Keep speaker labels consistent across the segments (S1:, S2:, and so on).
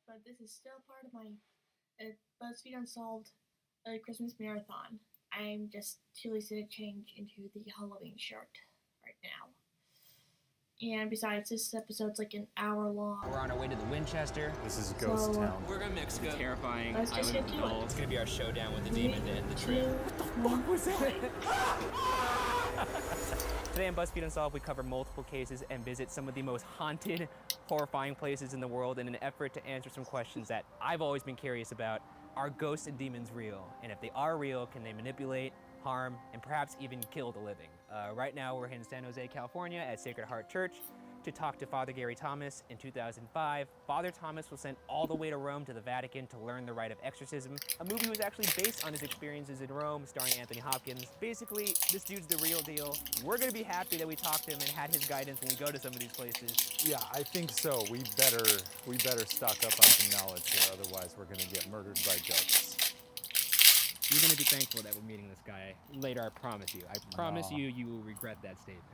S1: but this is still part of my Buzzfeed Unsolved Christmas marathon. I'm just too lazy to change into the Halloween shirt right now. And besides, this episode's like an hour long.
S2: We're on our way to the Winchester.
S3: This is Ghost Town.
S2: We're gonna Mexico.
S4: It's terrifying.
S1: Let's just get to it.
S2: It's gonna be our showdown with the demon to end the trip.
S1: What was that?
S4: Today on BuzzFeed Unsolved, we cover multiple cases and visit some of the most haunted, horrifying places in the world in an effort to answer some questions that I've always been curious about. Are ghosts and demons real? And if they are real, can they manipulate, harm, and perhaps even kill the living? Right now, we're in San Jose, California at Sacred Heart Church to talk to Father Gary Thomas. In 2005, Father Thomas was sent all the way to Rome to the Vatican to learn the rite of exorcism. A movie was actually based on his experiences in Rome, starring Anthony Hopkins. Basically, this dude's the real deal. We're gonna be happy that we talked to him and had his guidance when we go to some of these places.
S3: Yeah, I think so. We better stock up on some knowledge here, otherwise we're gonna get murdered by ghosts.
S4: You're gonna be thankful that we're meeting this guy later, I promise you. I promise you, you will regret that statement.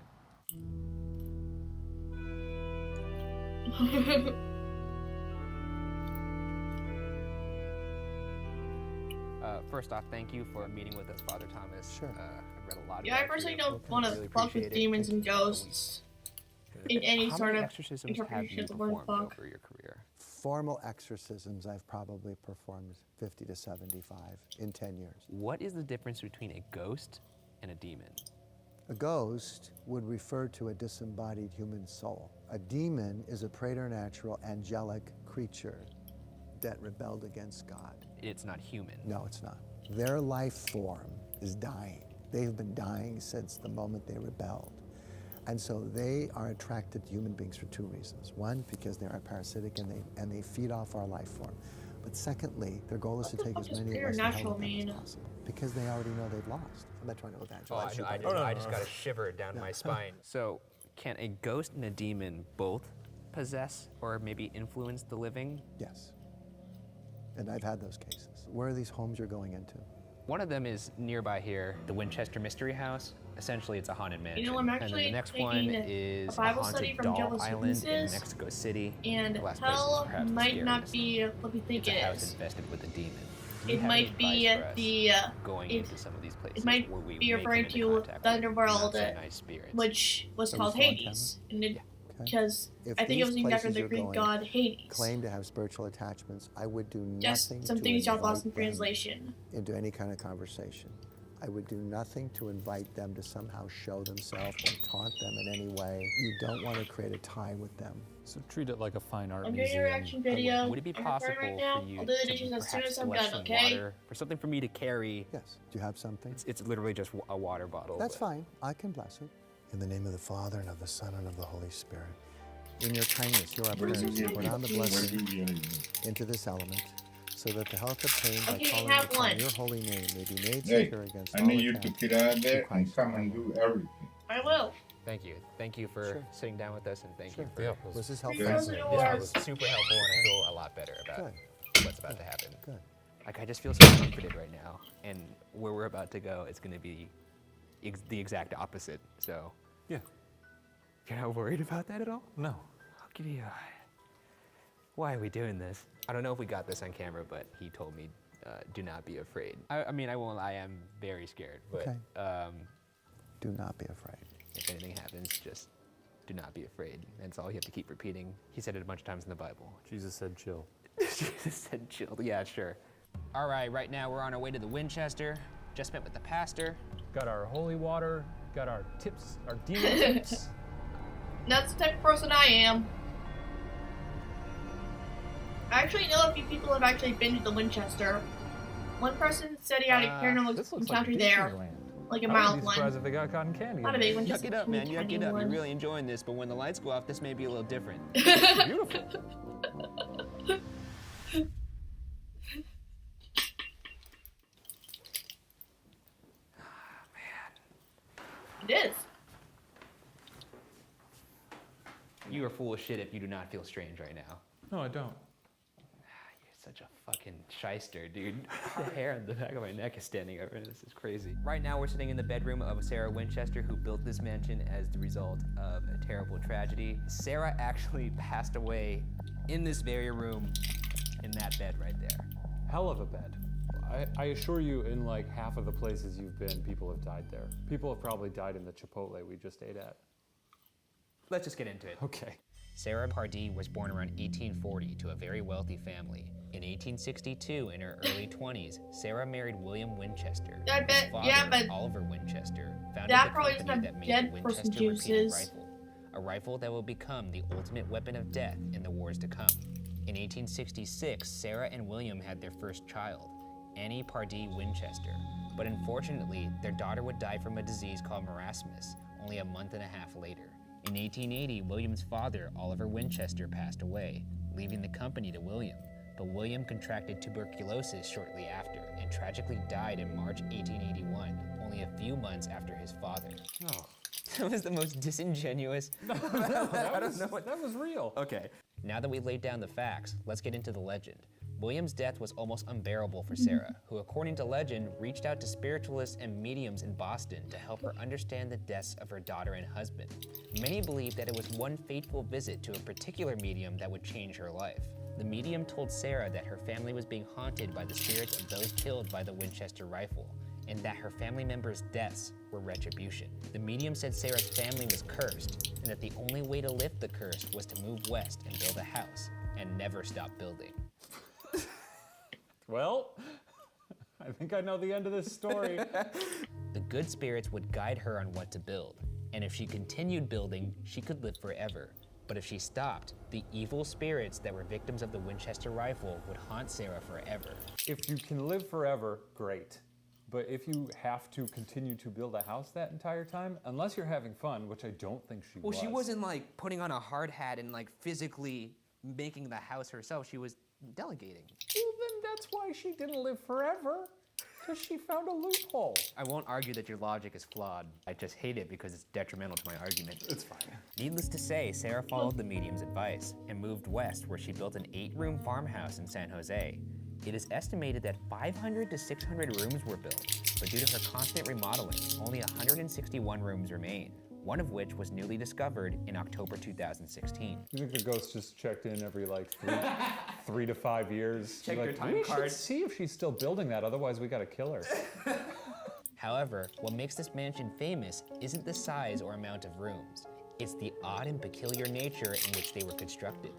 S4: First off, thank you for meeting with us, Father Thomas.
S3: Sure.
S4: I've read a lot
S1: Yeah, I
S4: about
S1: personally
S4: you.
S1: don't want to
S4: Really
S1: fuck with
S4: appreciate it.
S1: demons and
S4: Thank you.
S1: ghosts in any
S4: How
S1: sort
S4: many
S1: of
S4: exorcisms have
S1: interpretation
S4: you
S1: of the word
S4: performed
S1: fuck.
S4: over your career?
S5: Formal exorcisms, I've probably performed 50 to 75 in 10 years.
S4: What is the difference between a ghost and a demon?
S5: A ghost would refer to a disembodied human soul. A demon is a preternatural angelic creature that rebelled against God.
S4: It's not human.
S5: No, it's not. Their life form is dying. They've been dying since the moment they rebelled. And so they are attracted to human beings for two reasons. One, because they are parasitic and they feed off our life form. But secondly, their goal is to take as many of us to hell with them as possible. Because they already know they've lost. I'm not trying to evangelize you.
S2: I just got a shiver down my spine.
S4: So, can a ghost and a demon both possess or maybe influence the living?
S5: Yes. And I've had those cases. Where are these homes you're going into?
S4: One of them is nearby here, the Winchester Mystery House. Essentially, it's a haunted mansion.
S1: You know, I'm
S4: and then
S1: actually
S4: the next
S1: taking
S4: one
S1: a
S4: is
S1: Bible
S4: a
S1: study
S4: haunted
S1: from
S4: doll
S1: Jehovah's
S4: island in
S1: Witnesses,
S4: Mexico City.
S1: And
S4: The last place is
S1: hell
S4: perhaps the
S1: might not
S4: scariest.
S1: be what we think
S4: It's a
S1: it
S4: house
S1: is.
S4: infested with a demon. Do
S1: It
S4: you have
S1: might
S4: any
S1: be
S4: advice for us
S1: the
S4: going
S1: it-
S4: into some of these places
S1: it might
S4: where we
S1: be
S4: may
S1: referring
S4: come into
S1: to
S4: contact
S1: the
S4: with
S1: underworld,
S4: not so nice spirits.
S1: which was
S5: Are we
S1: called
S5: still on
S1: Hades,
S5: Okay.
S1: because
S5: If
S1: I think it was
S5: these
S1: named after
S5: places
S1: the
S5: you're
S1: Greek
S5: going
S1: god Hades.
S5: claim to have spiritual attachments, I would do
S1: Just
S5: nothing
S1: some
S5: to
S1: things y'all lost in
S5: invite them
S1: translation.
S5: into any kind of conversation. I would do nothing to invite them to somehow show themselves or taunt them in any way. You don't want to create a tie with them.
S3: So treat it like a fine art
S1: I'm doing a
S3: museum.
S1: reaction video.
S4: Would it be
S1: I'm recording
S4: possible
S1: right now.
S4: for you
S1: I'll do the
S4: to
S1: dishes as soon
S4: perhaps
S1: as I'm
S4: collect
S1: done,
S4: some
S1: okay?
S4: water, or something for me to carry?
S5: Yes. Do you have something?
S4: It's literally just a water bottle.
S5: That's
S4: but-
S5: fine. I can bless it. In the name of the Father, and of the Son, and of the Holy Spirit. In your kindness, hear our prayers. Put on the blessing into this element, so that the health obtained by
S1: Okay,
S5: calling
S1: have
S5: upon
S1: one.
S5: your holy name may be made
S6: Hey,
S5: secure against
S6: I
S5: all
S6: need you to
S5: attacks.
S6: get out of there
S5: through
S6: and
S5: Christ
S6: come
S5: our
S6: and
S5: Lord.
S6: do everything.
S1: I will.
S4: Thank you. Thank you for
S5: Sure.
S4: sitting down with us, and thank
S5: Sure.
S4: you for.
S3: Yeah,
S5: Was this
S1: Three
S5: helpful?
S1: thousand
S4: This
S1: dollars.
S4: was super helpful, and I feel a lot better about
S5: Good.
S4: what's about to happen.
S5: Good.
S4: Like, I just feel so comforted right now, and where we're about to go, it's going to be the exact opposite. So,
S3: Yeah.
S4: you're not worried about that at all?
S3: No.
S4: I'll give you. Why are we doing this? I don't know if we got this on camera, but he told me, do not be afraid. I mean, I won't. I am very scared, but
S5: Okay. Do not be afraid.
S4: if anything happens, just do not be afraid. That's all you have to keep repeating. He said it a bunch of times in the Bible.
S3: Jesus said chill.
S4: Jesus said chill. Yeah, sure. All right now we're on our way to the Winchester. Just met with the pastor.
S3: Got our holy water, got our tips, our demon tips.
S1: That's the type of person I am. I actually know a few people have actually been to the Winchester. One person said he had a paranormal
S3: This looks
S1: encounter
S3: like
S1: there,
S3: Disneyland.
S1: like a
S3: I
S1: mild
S3: wouldn't be surprised
S1: one.
S3: if they got cotton candy.
S1: Not a
S3: in
S1: big
S3: there.
S1: one,
S2: Yuck
S1: just
S2: it
S1: a
S2: up, man.
S1: teeny
S2: Yuck
S1: tiny
S2: it up. You're
S1: one.
S2: really enjoying this, but when the lights go off, this may be a little different.
S3: Beautiful.
S1: It is.
S4: You are full of shit if you do not feel strange right now.
S3: No, I don't.
S4: You're such a fucking shyster, dude. The hair on the back of my neck is standing over. This is crazy. Right now, we're sitting in the bedroom of Sarah Winchester, who built this mansion as the result of a terrible tragedy. Sarah actually passed away in this very room in that bed right there.
S3: Hell of a bed. I assure you, in like half of the places you've been, people have died there. People have probably died in the Chipotle we just ate at.
S4: Let's just get into it.
S3: Okay.
S2: Sarah Pardee was born around 1840 to a very wealthy family. In 1862, in her early 20s, Sarah married William Winchester.
S1: I bet-
S2: His father,
S1: yeah, but
S2: Oliver Winchester, founded
S1: that
S2: the
S1: probably
S2: company
S1: doesn't
S2: that
S1: have
S2: made
S1: dead
S2: the
S1: person
S2: Winchester repeating
S1: juices.
S2: rifle, a rifle that will become the ultimate weapon of death in the wars to come. In 1866, Sarah and William had their first child, Annie Pardee Winchester, but unfortunately, their daughter would die from a disease called marasmus only a month and a half later. In 1880, William's father, Oliver Winchester, passed away, leaving the company to William. But William contracted tuberculosis shortly after and tragically died in March 1881, only a few months after his father.
S3: Oh.
S2: That was the most disingenuous.
S3: That was real.
S4: Okay.
S2: Now that we've laid down the facts, let's get into the legend. William's death was almost unbearable for Sarah, who, according to legend, reached out to spiritualists and mediums in Boston to help her understand the deaths of her daughter and husband. Many believe that it was one fateful visit to a particular medium that would change her life. The medium told Sarah that her family was being haunted by the spirits of those killed by the Winchester rifle, and that her family members' deaths were retribution. The medium said Sarah's family was cursed, and that the only way to lift the curse was to move west and build a house, and never stop building.
S3: Well, I think I know the end of this story.
S2: The good spirits would guide her on what to build, and if she continued building, she could live forever. But if she stopped, the evil spirits that were victims of the Winchester rifle would haunt Sarah forever.
S3: If you can live forever, great. But if you have to continue to build a house that entire time, unless you're having fun, which I don't think she was.
S4: Well, she wasn't like putting on a hard hat and like physically making the house herself. She was delegating.
S3: Well, then that's why she didn't live forever, because she found a loophole.
S4: I won't argue that your logic is flawed. I just hate it because it's detrimental to my argument.
S3: It's fine.
S2: Needless to say, Sarah followed the medium's advice and moved west, where she built an 8-room farmhouse in San Jose. It is estimated that 500 to 600 rooms were built, but due to her constant remodeling, only 161 rooms remain, one of which was newly discovered in October 2016.
S3: You think the ghost just checked in every like 3 to 5 years?
S4: Check
S3: like,
S4: your time
S3: we
S4: card.
S3: should see if she's still building that, otherwise we gotta kill her.
S2: However, what makes this mansion famous isn't the size or amount of rooms. It's the odd and peculiar nature in which they were constructed.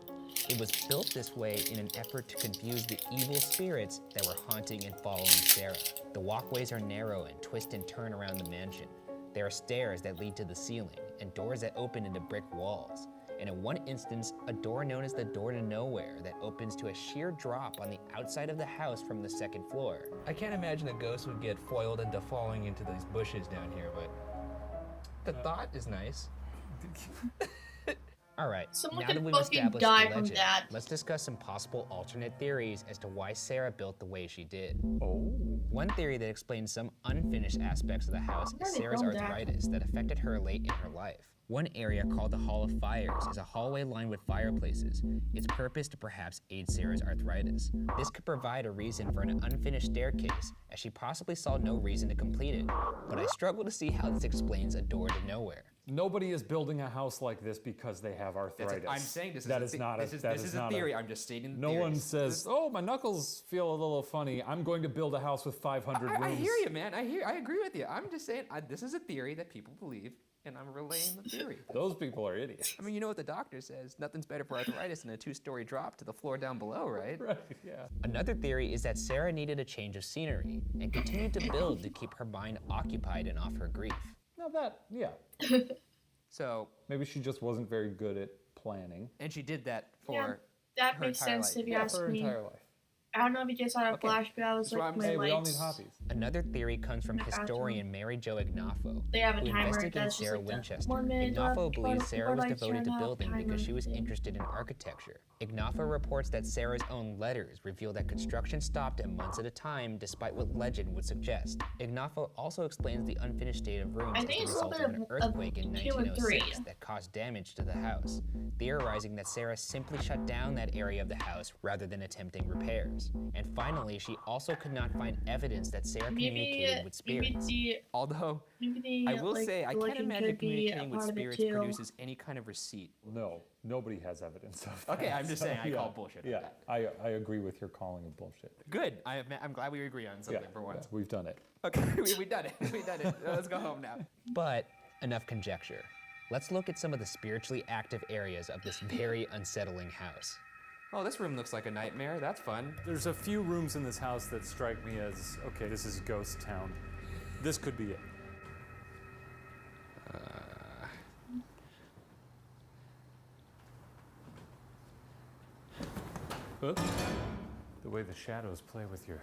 S2: It was built this way in an effort to confuse the evil spirits that were haunting and following Sarah. The walkways are narrow and twist and turn around the mansion. There are stairs that lead to the ceiling and doors that open into brick walls. And in one instance, a door known as the Door to Nowhere that opens to a sheer drop on the outside of the house from the second floor.
S6: I can't imagine a ghost would get foiled into falling into these bushes down here, but the thought is nice.
S2: All right,
S1: Someone
S2: now
S1: could
S2: that we've
S1: fucking
S2: established
S1: die
S2: the
S1: from
S2: legend,
S1: that.
S2: let's discuss some possible alternate theories as to why Sarah built the way she did.
S3: Oh.
S2: One theory that explains some unfinished aspects of the house
S1: Where
S2: is
S1: did they
S2: Sarah's
S1: film that?
S2: arthritis that affected her late in her life. One area called the Hall of Fires is a hallway lined with fireplaces, its purpose to perhaps aid Sarah's arthritis. This could provide a reason for an unfinished staircase, as she possibly saw no reason to complete it. But I struggle to see how this explains a door to nowhere.
S3: Nobody is building a house like this because they have arthritis.
S4: I'm saying this
S3: That
S4: is
S3: is not a
S4: this is a theory. I'm just stating the
S3: No
S4: theory.
S3: one says, "Oh, my knuckles feel a little funny. I'm going to build a house with 500 rooms."
S4: I hear you, man. I agree with you. I'm just saying this is a theory that people believe, and I'm relaying the theory.
S3: Those people are idiots.
S4: I mean, you know what the doctor says. Nothing's better for arthritis than a 2-story drop to the floor down below, right?
S3: Right, yeah.
S2: Another theory is that Sarah needed a change of scenery and continued to build to keep her mind occupied and off her grief.
S3: Now that, yeah.
S4: So,
S3: Maybe she just wasn't very good at planning.
S4: and she did that for
S1: Yeah, that
S4: her
S1: makes
S4: entire
S1: sense
S4: life.
S1: if you
S3: Yeah,
S1: ask
S3: for her
S1: me.
S3: entire life.
S1: I don't know if you guys saw a
S4: Okay.
S1: flash, but I was
S4: That's what
S1: like,
S4: I'm
S1: my
S3: Hey, we all need
S1: lights.
S3: hobbies.
S2: Another theory comes from
S1: In the bathroom.
S2: historian Mary Jo Ignafo,
S1: They have a
S2: who
S1: timer
S2: investigated
S1: that's just
S2: Sarah
S1: like the
S2: Winchester.
S1: 1 minute
S2: Ignafo
S1: left,
S2: believes Sarah was
S1: lights
S2: devoted to
S1: turn off,
S2: building because
S1: timer
S2: she was
S1: thing.
S2: interested in architecture. Ignafo reports that Sarah's own letters reveal that construction stopped at months at a time, despite what legend would suggest. Ignafo also explains the unfinished state of rooms
S1: I
S2: as
S1: think
S2: the
S1: it's a little
S2: result of
S1: bit
S2: an
S1: of
S2: earthquake in
S1: 2 and 3.
S2: 1906 that caused damage to the house, theorizing that Sarah simply shut down that area of the house rather than attempting repairs. And finally, she also could not find evidence that Sarah Sarah
S1: maybe
S2: communicated with spirits.
S4: Although,
S1: maybe
S4: I will
S1: like,
S4: say, I
S1: the
S4: can't
S1: legend
S4: imagine
S1: could be a
S4: communicating with
S1: part of it
S4: spirits
S1: too.
S4: produces any kind of receipt.
S3: No, nobody has evidence of that.
S4: Okay, I'm just saying, I call bullshit on
S3: Yeah,
S4: that.
S3: I agree with your calling of bullshit.
S4: Good. I'm glad we agree on something for once.
S3: we've done it.
S4: Okay, we've done it. We've done it. Let's go home now.
S2: But enough conjecture. Let's look at some of the spiritually active areas of this very unsettling house.
S4: Oh, this room looks like a nightmare. That's fun.
S3: There's a few rooms in this house that strike me as, okay, this is ghost town. This could be it. The way the shadows play with your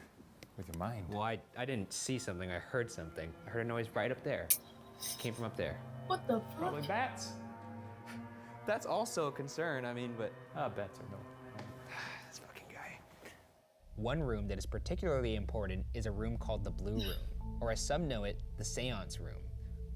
S3: mind.
S4: Well, I didn't see something. I heard something. I heard a noise right up there. It came from up there.
S1: What the fuck?
S3: Probably bats.
S4: That's also a concern. I mean, but
S3: Bats are no.
S4: this fucking guy.
S2: One room that is particularly important is a room called the Blue Room, or as some know it, the Seance Room.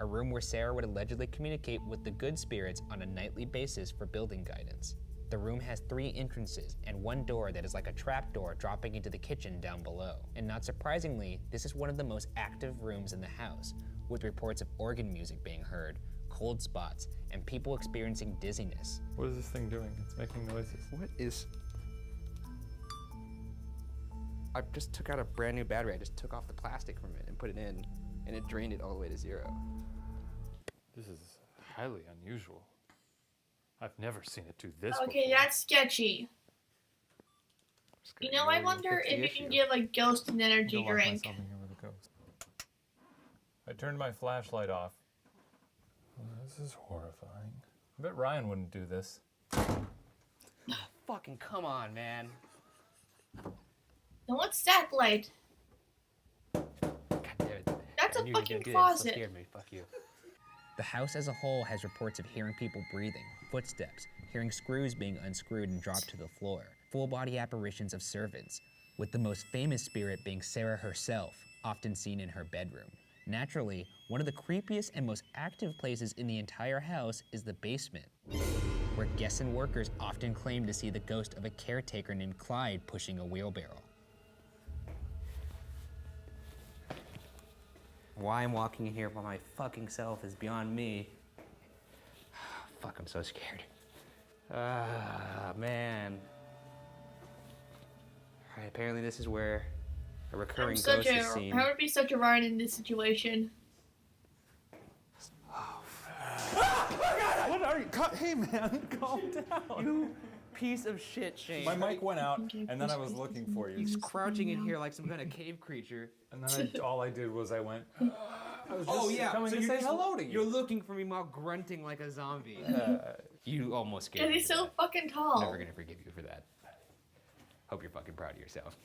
S2: A room where Sarah would allegedly communicate with the good spirits on a nightly basis for building guidance. The room has 3 entrances and one door that is like a trap door dropping into the kitchen down below. And not surprisingly, this is one of the most active rooms in the house, with reports of organ music being heard, cold spots, and people experiencing dizziness.
S3: What is this thing doing? It's making noises.
S4: What is? I just took out a brand new battery. I just took off the plastic from it and put it in, and it drained it all the way to 0.
S3: This is highly unusual. I've never seen it do this
S1: Okay,
S3: before.
S1: that's sketchy. You know, I wonder if you can give a ghost an energy drink.
S3: I turned my flashlight off. Oh, this is horrifying. I bet Ryan wouldn't do this.
S4: Fucking come on, man.
S1: Now what's that light?
S4: God damn it.
S1: That's
S4: I
S1: a
S4: knew you were
S1: fucking
S4: gonna do it. It
S1: closet.
S4: so scared me. Fuck you.
S2: The house as a whole has reports of hearing people breathing, footsteps, hearing screws being unscrewed and dropped to the floor, full-body apparitions of servants, with the most famous spirit being Sarah herself, often seen in her bedroom. Naturally, one of the creepiest and most active places in the entire house is the basement, where guests and workers often claim to see the ghost of a caretaker named Clyde pushing a wheelbarrow.
S4: Why I'm walking in here by my fucking self is beyond me. Fuck, I'm so scared. Man. Alright, apparently this is where a recurring ghost is seen.
S1: I would be such a Ryan in this situation.
S3: What are you? Hey man, calm down.
S4: You piece of shit, Shane.
S3: My mic went out,
S1: Okay,
S3: and then I
S1: push
S3: was
S1: it.
S3: looking for you.
S4: He's crouching in here like some kind of cave creature.
S3: And then all I did was I went. I was just coming
S4: so
S3: to
S4: you're
S3: say hello to
S4: You're
S3: you.
S4: looking for me while grunting like a zombie. You almost scared
S1: Cause
S4: me.
S1: he's so fucking
S4: I'm
S1: tall.
S4: never gonna forgive you for that. Hope you're fucking proud of yourself.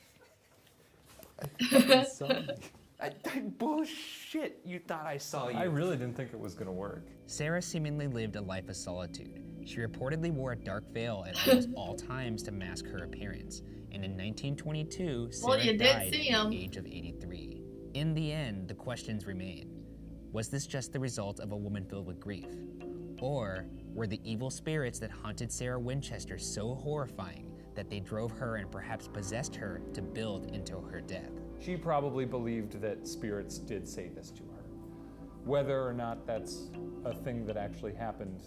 S4: Bullshit. You thought I saw you.
S3: I really didn't think it was gonna work.
S2: Sarah seemingly lived a life of solitude. She reportedly wore a dark veil at almost all times to mask her appearance. And in 1922, Sarah
S1: you did
S2: died
S1: see
S2: at
S1: him.
S2: the age of 83. In the end, the questions remain. Was this just the result of a woman filled with grief? Or were the evil spirits that haunted Sarah Winchester so horrifying that they drove her and perhaps possessed her to build into her death?
S3: She probably believed that spirits did say this to her. Whether or not that's a thing that actually happened,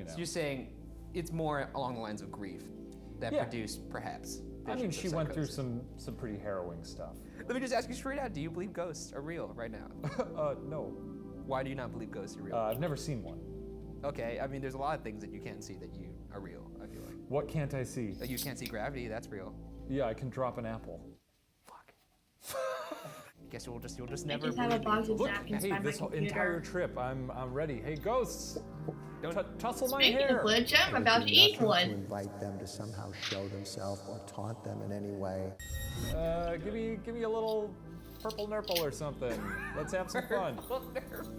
S4: So you're saying it's more along the lines of grief that
S3: Yeah.
S4: produced perhaps.
S3: I mean,
S4: visions
S3: she
S4: of
S3: went through
S4: psychosis.
S3: some pretty harrowing stuff.
S4: Let me just ask you straight out: do you believe ghosts are real right now?
S3: No.
S4: Why do you not believe ghosts are real?
S3: I've never seen one.
S4: Okay, I mean, there's a lot of things that you can't see that you are real. I feel like.
S3: What can't I see?
S4: Like you can't see gravity. That's real.
S3: Yeah, I can drop an apple.
S4: Fuck. Guess you'll just
S1: I
S4: never.
S1: just have a
S4: believe
S1: box
S4: me.
S1: of
S3: Look,
S1: napkins
S3: hey,
S1: by my
S3: this whole
S1: computer.
S3: entire trip, I'm ready. Hey, ghosts,
S4: Don't-
S3: tussle my
S1: Speaking
S3: hair.
S1: of which, I'm
S5: It would
S1: about to
S5: do
S1: eat
S5: nothing
S1: one.
S5: To invite them to somehow show themselves or taunt them in any way.
S3: Give me a little purple nurple or something. Let's have some fun.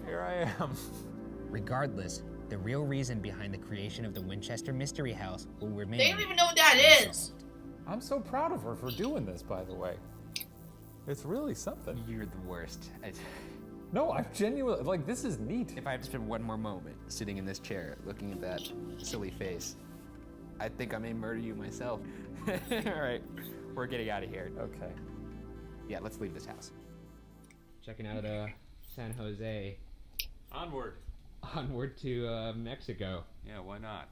S3: Here I am.
S2: Regardless, the real reason behind the creation of the Winchester Mystery House will remain.
S1: They don't even know what that is.
S2: unsolved.
S3: I'm so proud of her for doing this, by the way. It's really something.
S4: You're the worst.
S3: No, I'm genuinely, like, this is neat.
S4: If I have to spend one more moment sitting in this chair looking at that silly face, I think I may murder you myself. All right, we're getting out of here.
S3: Okay.
S4: Yeah, let's leave this house. checking out San Jose.
S3: Onward.
S4: Onward to Mexico.
S3: Yeah, why not?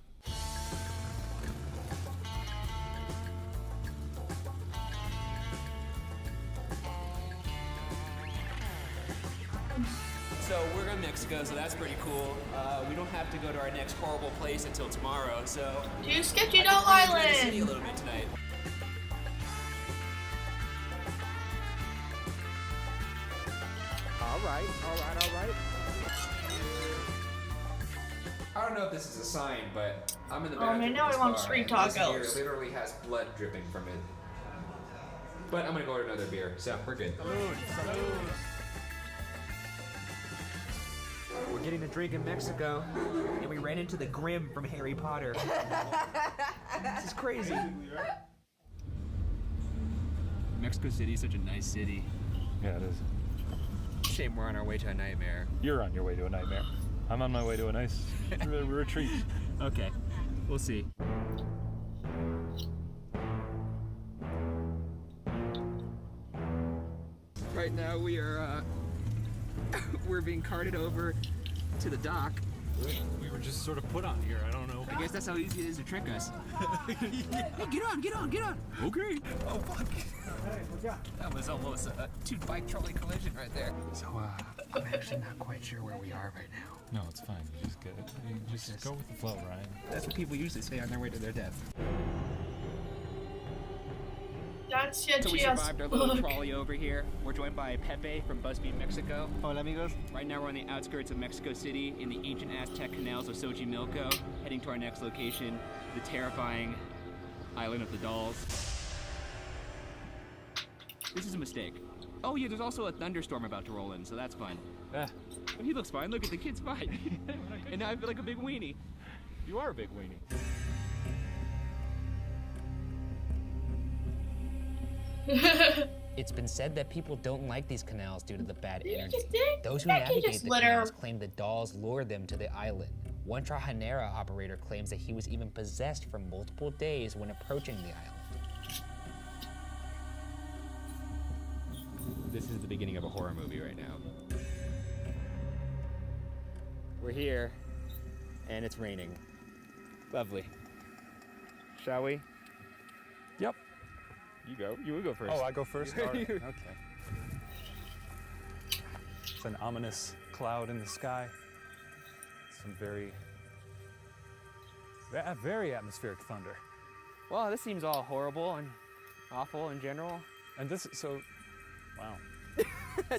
S4: So we're in Mexico, so that's pretty cool. We don't have to go to our next horrible place until tomorrow, so
S1: To Sketchy
S4: I
S1: Doll
S4: can really enjoy the city a
S1: Island!
S4: little bit tonight. All right. I don't know if this is a sign, but I'm in the
S1: Oh,
S4: bathroom
S1: man,
S4: of
S1: now
S4: this
S1: I want
S4: bar,
S1: street
S4: and this beer
S1: tacos.
S4: literally has blood dripping from it. But I'm gonna go order another beer, so we're good. We're getting a drink in Mexico, and we ran into the Grim from Harry Potter. This is crazy. Mexico City is such a nice city.
S3: Yeah, it is.
S4: Shame we're on our way to a nightmare.
S3: You're on your way to a nightmare. I'm on my way to a nice retreat.
S4: Okay, we'll see. Right now we are we're being carted over to the dock.
S3: We were just sort of put on here. I don't know.
S4: I guess that's how easy it is to trick us. Hey, get on. Okay. Oh fuck. That was almost a two-bike trolley collision right there. So I'm actually not quite sure where we are right now.
S3: No, it's fine. You just get it. You just go with the flow, Ryan.
S4: That's what people usually say on their way to their death.
S1: That's
S4: So we
S1: sketchy as
S4: survived our little
S1: fuck.
S4: trolley over here. We're joined by Pepe from Buzzfeed Mexico.
S7: Hola amigos.
S4: Right now we're on the outskirts of Mexico City in the ancient Aztec canals of Xochimilco, heading to our next location, the terrifying Island of the Dolls. This is a mistake. Oh yeah, there's also a thunderstorm about to roll in, so that's fun.
S3: Ah,
S4: But he looks fine. Look at the kid's fine. And now I feel like a big weenie.
S3: you are a big weenie.
S2: It's been said that people don't like these canals due to the bad energy.
S1: just did-
S2: Those who
S1: that kid
S2: navigate
S1: just
S2: the
S1: litter.
S2: canals claim the dolls lured them to the island. One Trajinera operator claims that he was even possessed for multiple days when approaching the island.
S4: This is the beginning of a horror movie right now. We're here, and it's raining. Lovely. Shall we?
S3: Yep.
S4: You go. You go first.
S3: Oh, I go first? All right. Okay. It's an ominous cloud in the sky. Some very atmospheric thunder.
S4: Well, this seems all horrible and awful in general.
S3: And this, so, wow.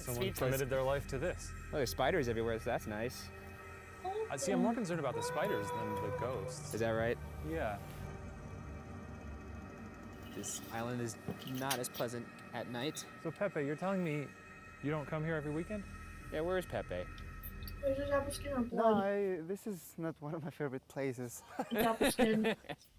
S3: Someone
S4: Speechless.
S3: committed their life to this.
S4: Oh, there's spiders everywhere, so that's nice.
S3: See, I'm more concerned about the spiders than the ghosts.
S4: Is that right?
S3: Yeah.
S4: This island is not as pleasant at night.
S3: So Pepe, you're telling me you don't come here every weekend?
S4: Yeah, where's Pepe?
S1: There's a apple skin of
S7: No,
S1: blood.
S7: this is not one of my favorite places.
S1: It's apple skin.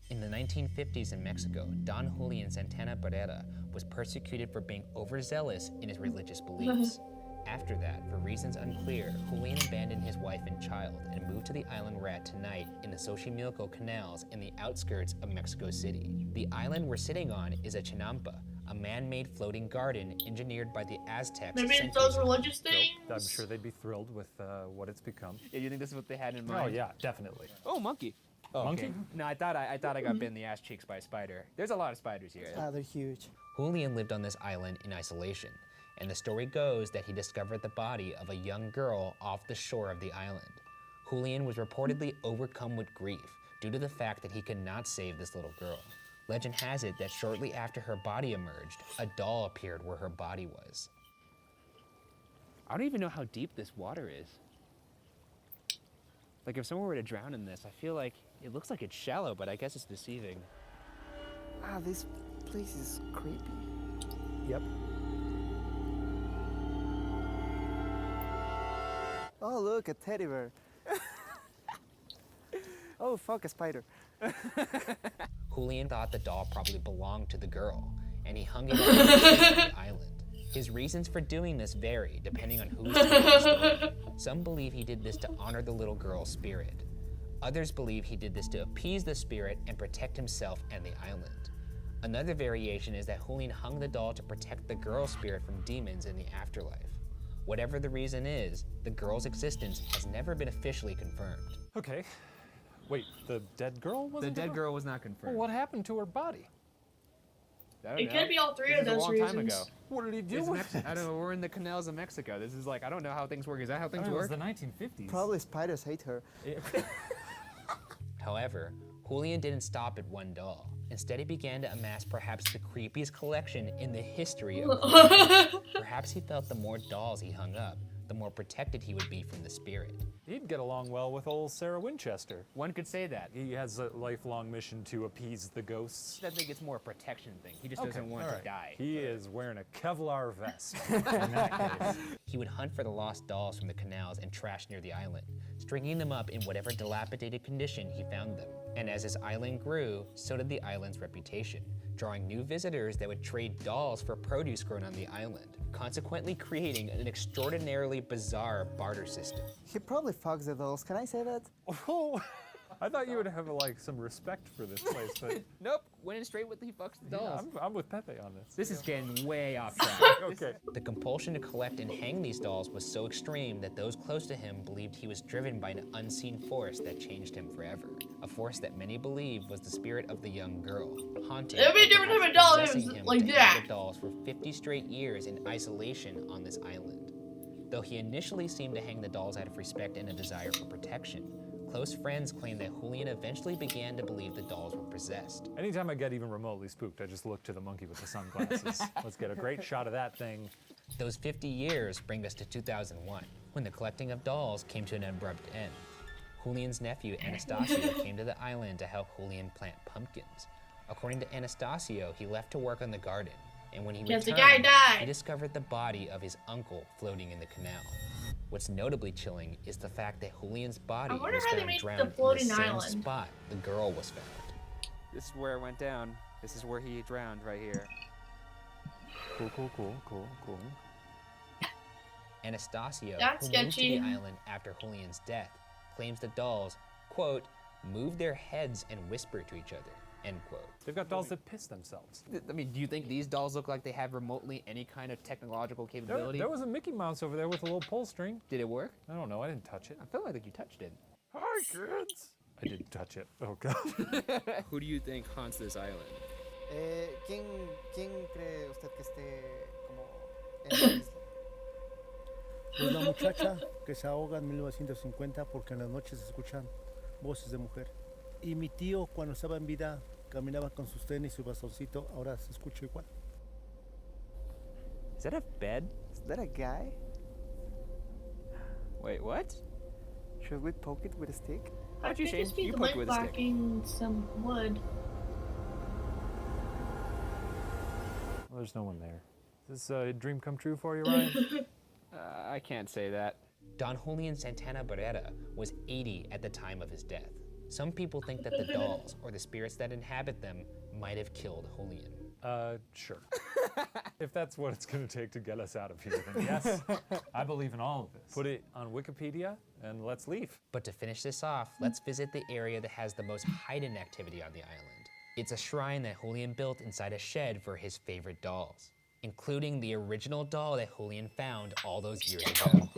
S2: In the 1950s in Mexico, Don Julian Santana Barrera was persecuted for being overzealous in his religious beliefs. After that, for reasons unclear, Julian abandoned his wife and child and moved to the island we're at tonight in the Xochimilco canals in the outskirts of Mexico City. The island we're sitting on is a chinampa, a man-made floating garden engineered by the Aztecs.
S1: Maybe it's
S2: centuries
S1: those
S2: ago.
S1: religious things.
S3: I'm sure they'd be thrilled with what it's become.
S4: Yeah, you think this is what they had in
S3: Oh
S4: mind?
S3: yeah, definitely.
S4: Oh, monkey. Oh,
S3: Monkey?
S4: No, I thought I got bit in the ass cheeks by a spider. There's a lot of spiders here.
S7: They're huge.
S2: Julian lived on this island in isolation, and the story goes that he discovered the body of a young girl off the shore of the island. Julian was reportedly overcome with grief due to the fact that he could not save this little girl. Legend has it that shortly after her body emerged, a doll appeared where her body was.
S4: I don't even know how deep this water is. Like if someone were to drown in this, I feel like it looks like it's shallow, but I guess it's deceiving.
S7: Ah, this place is creepy.
S3: Yep.
S7: Oh, look, a teddy bear. Oh, fuck, a spider.
S2: Julian thought the doll probably belonged to the girl, and he hung it on the island. His reasons for doing this vary depending on who's telling the story. Some believe he did this to honor the little girl's spirit. Others believe he did this to appease the spirit and protect himself and the island. Another variation is that Julian hung the doll to protect the girl's spirit from demons in the afterlife. Whatever the reason is, the girl's existence has never been officially confirmed.
S3: Okay. Wait, the dead girl
S4: The
S3: wasn't
S4: dead
S3: there?
S4: girl was not
S3: Well,
S4: confirmed.
S3: what happened to her body?
S4: I don't
S1: It
S4: know.
S1: could be all three
S4: This
S1: of
S4: is a
S1: those
S4: long
S1: reasons.
S4: time ago.
S3: What did he do
S4: It's
S3: with
S4: I don't know. We're in the canals of Mexico. This is like, I don't know how things work. Is that how things
S3: It was
S4: work?
S3: the 1950s.
S7: Probably spiders hate her.
S2: However, Julian didn't stop at one doll. Instead, he began to amass perhaps the creepiest collection in the history of horror. Perhaps he felt the more dolls he hung up, the more protected he would be from the spirit.
S3: He'd get along well with old Sarah Winchester.
S4: One could say that.
S3: He has a lifelong mission to appease the ghosts.
S4: I think it's more a protection thing. He just doesn't want
S3: all
S4: to
S3: right.
S4: die.
S3: He is wearing a Kevlar vest in that case.
S2: He would hunt for the lost dolls from the canals and trash near the island, stringing them up in whatever dilapidated condition he found them. And as his island grew, so did the island's reputation, drawing new visitors that would trade dolls for produce grown on the island, consequently creating an extraordinarily bizarre barter system.
S7: He probably fucks the dolls. Can I say that?
S3: Oh, I thought you would have like some respect for this place, but
S4: Nope. Went in straight with the fucks the dolls.
S3: I'm with Pepe on this.
S4: This is getting way off track.
S3: Okay.
S2: The compulsion to collect and hang these dolls was so extreme that those close to him believed he was driven by an unseen force that changed him forever. A force that many believe was the spirit of the young girl, haunting
S1: It'd be a
S2: and
S1: different type
S2: perhaps
S1: of doll if it
S2: possessing
S1: was
S2: him
S1: like
S2: to hang
S1: that.
S2: the dolls for 50 straight years in isolation on this island. Though he initially seemed to hang the dolls out of respect and a desire for protection, close friends claim that Julian eventually began to believe the dolls were possessed.
S3: Anytime I get even remotely spooked, I just look to the monkey with the sunglasses. Let's get a great shot of that thing.
S2: Those 50 years bring us to 2001, when the collecting of dolls came to an abrupt end. Julian's nephew, Anastasio, came to the island to help Julian plant pumpkins. According to Anastasio, he left to work on the garden, and when he
S1: Because the
S2: returned,
S1: guy died.
S2: he discovered the body of his uncle floating in the canal. What's notably chilling is the fact that Julian's body
S1: I wonder
S2: was
S1: how they
S2: found
S1: make the
S2: drowned in the
S1: floating
S2: same
S1: island.
S2: spot the girl was found.
S4: This is where it went down. This is where he drowned right here.
S3: Cool.
S2: Anastasio,
S1: That's
S2: who moved to
S1: sketchy.
S2: the island after Julian's death, claims the dolls, quote, move their heads and whisper to each other, end quote.
S3: They've got dolls that piss themselves.
S4: I mean, do you think these dolls look like they have remotely any kind of technological capability?
S3: There was a Mickey Mouse over there with a little pull string.
S4: Did it work?
S3: I don't know, I didn't touch it.
S4: I feel like you touched it.
S3: Hi, kids. I didn't touch it. Oh, God.
S4: Who do you think haunts this island?
S7: ¿Quién cree usted que esté como en la isla?
S8: Pues la muchacha que se ahoga en 1950 porque en las noches se escuchan voces de mujer. Y mi tío cuando estaba en vida caminaba con sus tenis y su bastoncito, ahora se escucha igual.
S4: Is that a bed?
S7: Is that a guy?
S4: Wait, what?
S7: Should we poke it with a stick?
S4: How'd
S1: I
S4: you
S1: think it's
S4: change? You
S1: be
S4: poked with a stick.
S1: blacking some wood.
S3: Well, there's no one there. Is this a dream come true for you, Ryan?
S4: I can't say that.
S2: Don Julian Santana Barrera was 80 at the time of his death. Some people think that the dolls, or the spirits that inhabit them, might have killed Julian.
S3: Sure. If that's what it's going to take to get us out of here, then yes, I believe in all of this. Put it on Wikipedia and let's leave.
S2: But to finish this off, let's visit the area that has the most hidden activity on the island. It's a shrine that Julian built inside a shed for his favorite dolls, including the original doll that Julian found all those years ago.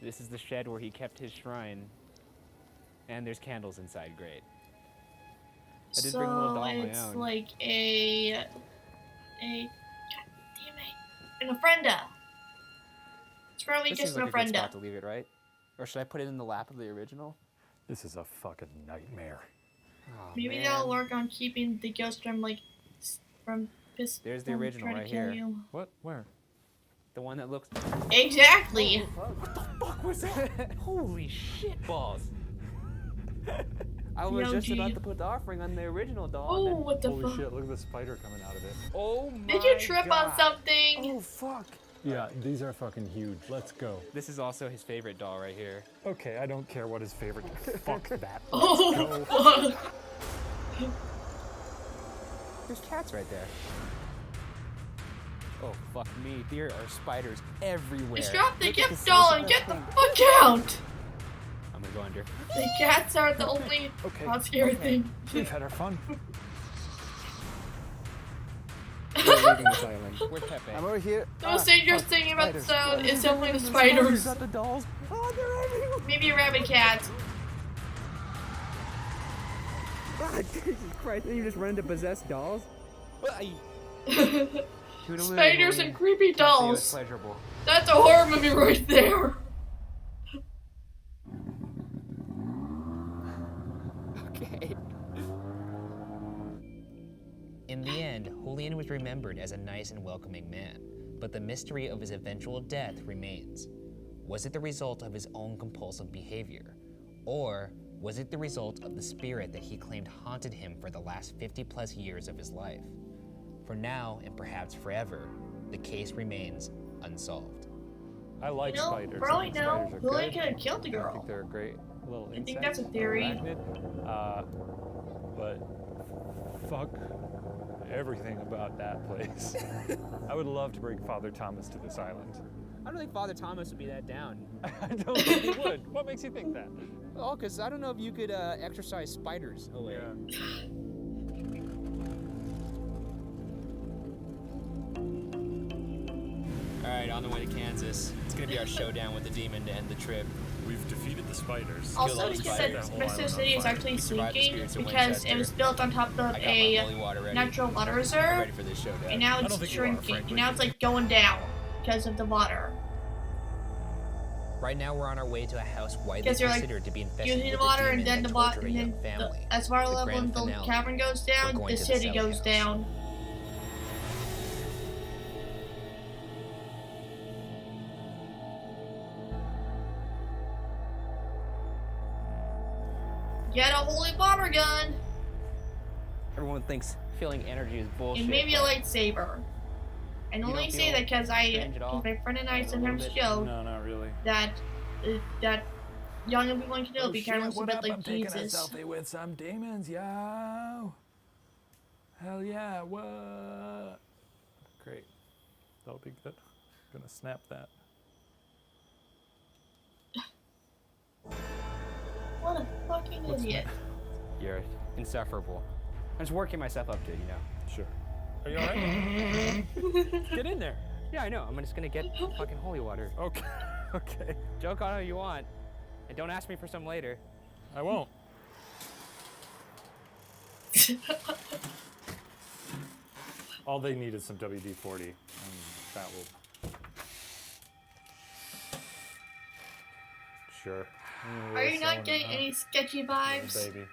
S4: This is the shed where he kept his shrine. And there's candles inside. Great. I did bring a little doll of my
S1: it's
S4: own.
S1: like a god damn it, an ofrenda. It's probably
S4: This
S1: just
S4: seems
S1: an
S4: like a good
S1: ofrenda.
S4: spot to leave it, right? Or should I put it in the lap of the original?
S3: This is a fucking nightmare.
S4: Oh,
S1: Maybe
S4: man.
S1: that'll work on keeping the ghost from
S4: There's the
S1: from
S4: original
S1: trying to
S4: right
S1: kill
S4: here.
S1: you.
S3: What? Where?
S4: The one that looks.
S1: Exactly.
S4: Fuck was that? Holy shit balls! I was
S1: Yo,
S4: just about
S1: G.
S4: to put the offering on the original doll.
S1: Oh,
S4: and then-
S1: what the
S3: Holy
S1: fuck?
S3: shit, look at the spider coming out of it.
S4: Oh my
S1: Did you trip
S4: God.
S1: on something?
S7: Oh fuck!
S3: Yeah, these are fucking huge. Let's go.
S4: This is also his favorite doll right here.
S3: Okay, I don't care what his favorite. Fuck that.
S1: Oh, fuck.
S4: There's cats right there. Oh fuck me! There are spiders everywhere.
S1: Just drop the
S7: Look at
S1: gift
S7: the
S1: doll
S7: size
S1: and
S7: of
S1: get
S7: that
S1: the
S7: thing.
S1: fuck out!
S4: I'm gonna go under.
S1: The cats are the only
S3: Okay,
S1: not scary
S3: okay.
S1: thing.
S3: We've had our fun.
S4: leaving this island. Where's Pepe?
S7: I'm over here.
S1: The most dangerous thing about the sound is definitely the spiders.
S4: Not the dolls. Oh, they're everywhere.
S1: Maybe a rabbit cat.
S4: Ah, Jesus Christ! Then you just run into possessed dolls.
S1: Spiders and creepy
S4: Can't say it was
S1: dolls.
S4: pleasurable.
S1: That's a horror movie right there.
S4: Okay.
S2: In the end, Julian was remembered as a nice and welcoming man, but the mystery of his eventual death remains. Was it the result of his own compulsive behavior? Or was it the result of the spirit that he claimed haunted him for the last 50+ years of his life? For now, and perhaps forever, the case remains unsolved.
S3: I like
S1: You know,
S3: spiders.
S1: for all
S3: I
S1: we
S3: think
S1: know,
S3: spiders are
S1: Julian
S3: good.
S1: could have killed the
S3: I
S1: girl.
S3: think they're a great little
S1: I
S3: insect.
S1: think that's a theory.
S3: Arachnid. But fuck everything about that place. I would love to bring Father Thomas to this island.
S4: I don't think Father Thomas would be that down.
S3: I don't think he would. What makes you think that?
S4: Oh, because I don't know if you could exorcise spiders away. All right, on the way to Kansas. It's gonna be our showdown with the demon to end the trip.
S9: We've defeated the spiders.
S1: Also,
S4: all
S1: he
S4: the
S1: said
S4: spiders.
S1: Mexico City is actually
S4: Survived the
S1: sinking
S4: spirits of
S1: because it was
S4: Winchester.
S1: built on top of
S4: I got my
S1: a
S4: holy water ready.
S1: natural water
S4: I'm
S1: reserve,
S4: ready for this showdown.
S1: and now
S9: I
S1: it's
S9: don't think you are,
S1: shrinking,
S9: frankly.
S1: and now it's like going down because of the water.
S2: Right now, we're on our way to a house widely
S1: Because you're like
S2: considered to be infested
S1: using
S2: with
S1: the
S2: a
S1: water,
S2: demon
S1: and then
S2: that
S1: the water,
S2: tortured a
S1: and then
S2: young family.
S1: as water
S2: The
S1: level in
S2: grand
S1: the
S2: finale.
S1: cavern goes
S2: We're
S1: down,
S2: going
S1: the
S2: to the
S1: city
S2: Sally
S1: goes
S2: house.
S1: down. Get a holy water gun
S4: Everyone thinks feeling energy is bullshit.
S1: and maybe a
S4: but
S1: lightsaber. And
S4: You
S1: only
S4: don't
S1: say
S4: feel
S1: that because
S4: strange at all?
S1: my friend and I
S4: A little
S1: sometimes
S4: bit?
S1: joke
S3: No, not really.
S1: that that young Obi-Wan Kenobi kind of looks a
S3: what
S1: bit
S3: up?
S1: like
S3: I'm taking a
S1: Jesus.
S3: selfie with some demons, yo. Hell yeah, what? Great. That'll be good. I'm gonna snap that.
S1: What a fucking
S3: What's
S1: idiot.
S4: You're insufferable. I'm just working myself up to it, you know.
S3: Sure. Are you alright?
S4: Get in there. Yeah, I know. I'm just gonna get fucking holy water.
S3: Okay. Okay.
S4: Joke on how you want, and don't ask me for some later.
S3: I won't. All they need is some WD-40, and that will. Sure.
S1: Are you not getting any sketchy vibes?
S3: Baby.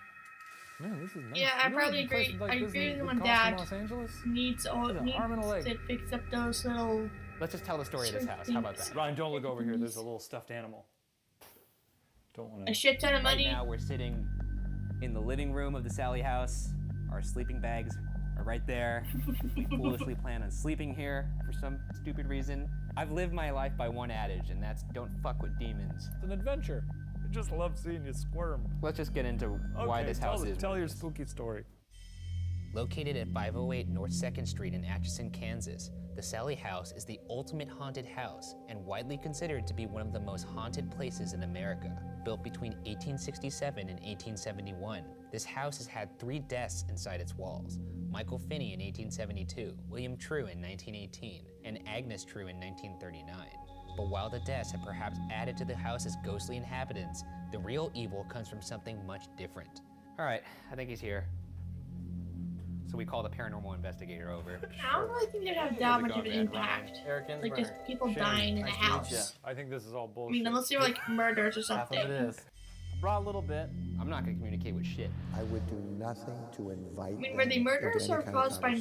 S3: Man, this is nice.
S1: Yeah, I
S3: You know
S1: probably
S3: any places
S1: agree.
S3: like
S1: I
S3: this
S1: agree
S3: in-
S1: with
S3: would
S1: my
S3: cost in
S1: dad.
S3: Los Angeles?
S1: Needs
S3: an arm and a leg.
S1: to fix up those little.
S4: Let's just tell the story of this house. How about that?
S3: Ryan, don't look over here. There's a little stuffed animal. Don't want
S1: A
S3: to.
S1: shit ton of
S4: Right
S1: money.
S4: now, we're sitting in the living room of the Sally house. Our sleeping bags are right there. We foolishly plan on sleeping here for some stupid reason. I've lived my life by one adage, and that's don't fuck with demons.
S3: It's an adventure. I just love seeing you squirm.
S4: Let's just get into why
S3: Okay,
S4: this house is.
S3: Tell
S4: what it
S3: your
S4: is.
S3: spooky story.
S2: Located at 508 North 2nd Street in Atchison, Kansas, the Sally House is the ultimate haunted house and widely considered to be one of the most haunted places in America. Built between 1867 and 1871, this house has had 3 deaths inside its walls: Michael Finney in 1872, William True in 1918, and Agnes True in 1939. But while the deaths have perhaps added to the house's ghostly inhabitants, the real evil comes from something much different.
S4: All right, I think he's here. So we call the paranormal investigator over.
S1: I don't really think they'd have that much of an impact. Like just people dying in a house.
S3: I think this is all
S1: I
S3: bullshit.
S1: mean, unless they were like murders or something.
S4: I brought a little bit. I'm not gonna communicate with shit.
S5: I would do nothing to invite
S1: I mean, were they murders or caused by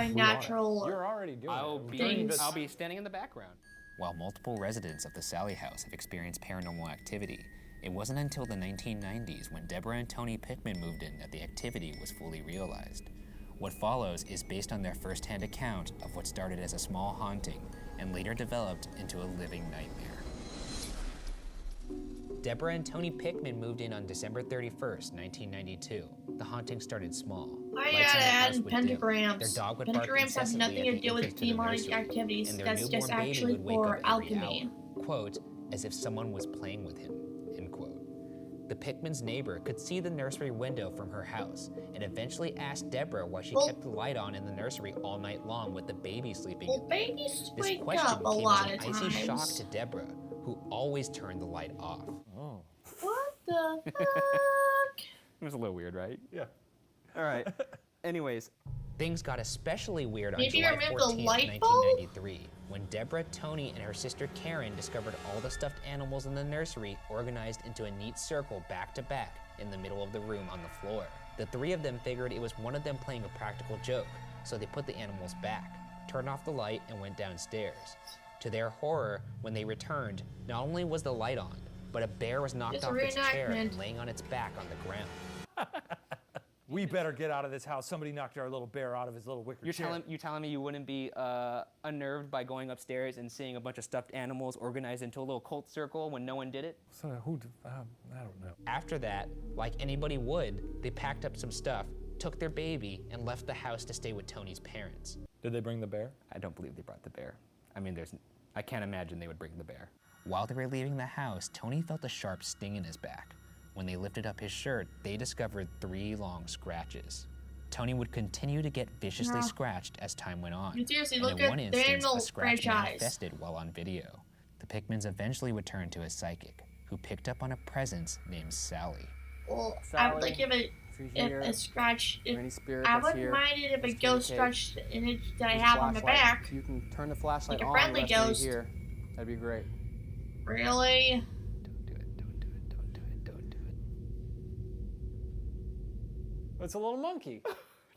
S1: natural?
S3: You're already doing
S4: I'll
S3: it.
S1: Things.
S4: be standing in the background.
S2: While multiple residents of the Sally House have experienced paranormal activity, it wasn't until the 1990s when Deborah and Tony Pickman moved in that the activity was fully realized. What follows is based on their first-hand account of what started as a small haunting and later developed into a living nightmare. Deborah and Tony Pickman moved in on December 31st, 1992. The haunting started small.
S1: I
S2: Lights in
S1: gotta
S2: the
S1: add
S2: house
S1: in
S2: would dim. Their
S1: pentagrams.
S2: dog would bark
S1: Pentagrams have
S2: incessantly
S1: nothing
S2: at
S1: to
S2: the
S1: do with
S2: entrance to the
S1: demonic
S2: nursery,
S1: activities.
S2: and their
S1: That's
S2: newborn
S1: just
S2: baby
S1: actually
S2: would wake
S1: for
S2: up every
S1: alchemy.
S2: hour, quote, as if someone was playing with him, end quote. The Pickman's neighbor could see the nursery window from her house and eventually asked Deborah why she kept the light on in the nursery all night long with the baby sleeping in there.
S1: Babies
S2: This
S1: wake
S2: question
S1: up a
S2: came
S1: lot
S2: as
S1: of
S2: an icy shock
S1: times.
S2: to Deborah, who always turned the light off.
S3: Oh.
S1: What the fuck?
S4: It was a little weird, right?
S3: Yeah.
S4: All right. Anyways,
S2: Things got especially weird on
S1: Maybe you
S2: July
S1: remember the
S2: 14th,
S1: light bulb?
S2: 1993, when Deborah, Tony, and her sister Karen discovered all the stuffed animals in the nursery organized into a neat circle back to back in the middle of the room on the floor. The three of them figured it was one of them playing a practical joke, so they put the animals back, turned off the light, and went downstairs. To their horror, when they returned, not only was the light on, but a bear was knocked
S1: It's a
S2: off its chair and
S1: reenactment.
S2: laying on its back on the ground.
S3: We better get out of this house. Somebody knocked our little bear out of his little wicker chair.
S4: you're telling me you wouldn't be unnerved by going upstairs and seeing a bunch of stuffed animals organized into a little cult circle when no one did it?
S3: So I don't know.
S2: After that, like anybody would, they packed up some stuff, took their baby, and left the house to stay with Tony's parents.
S3: Did they bring the bear?
S4: I don't believe they brought the bear. I mean, I can't imagine they would bring the bear.
S2: While they were leaving the house, Tony felt a sharp sting in his back. When they lifted up his shirt, they discovered 3 long scratches. Tony would continue to get viciously scratched as time went on.
S1: Seriously,
S2: and
S1: look
S2: in one
S1: at
S2: instance,
S1: Daniel
S2: a scratch
S1: franchise.
S2: manifested while on video. The Pickmans eventually would turn to a psychic, who picked up on a presence named Sally.
S1: Well, I
S4: Sally,
S1: would like if a scratch.
S4: or any spirit
S1: I
S4: that's
S1: wouldn't
S4: here,
S1: mind it if a
S4: let's
S1: ghost
S4: communicate.
S1: scratched the image that I
S4: Use
S1: have on my
S4: flashlight.
S1: back.
S4: You can turn the flashlight
S1: Like a
S4: on.
S1: friendly
S4: the rest of
S1: ghost.
S4: you here. That'd be great.
S1: Really?
S4: Don't do it. Don't do it. Don't do it. Don't do it.
S3: It's a little monkey.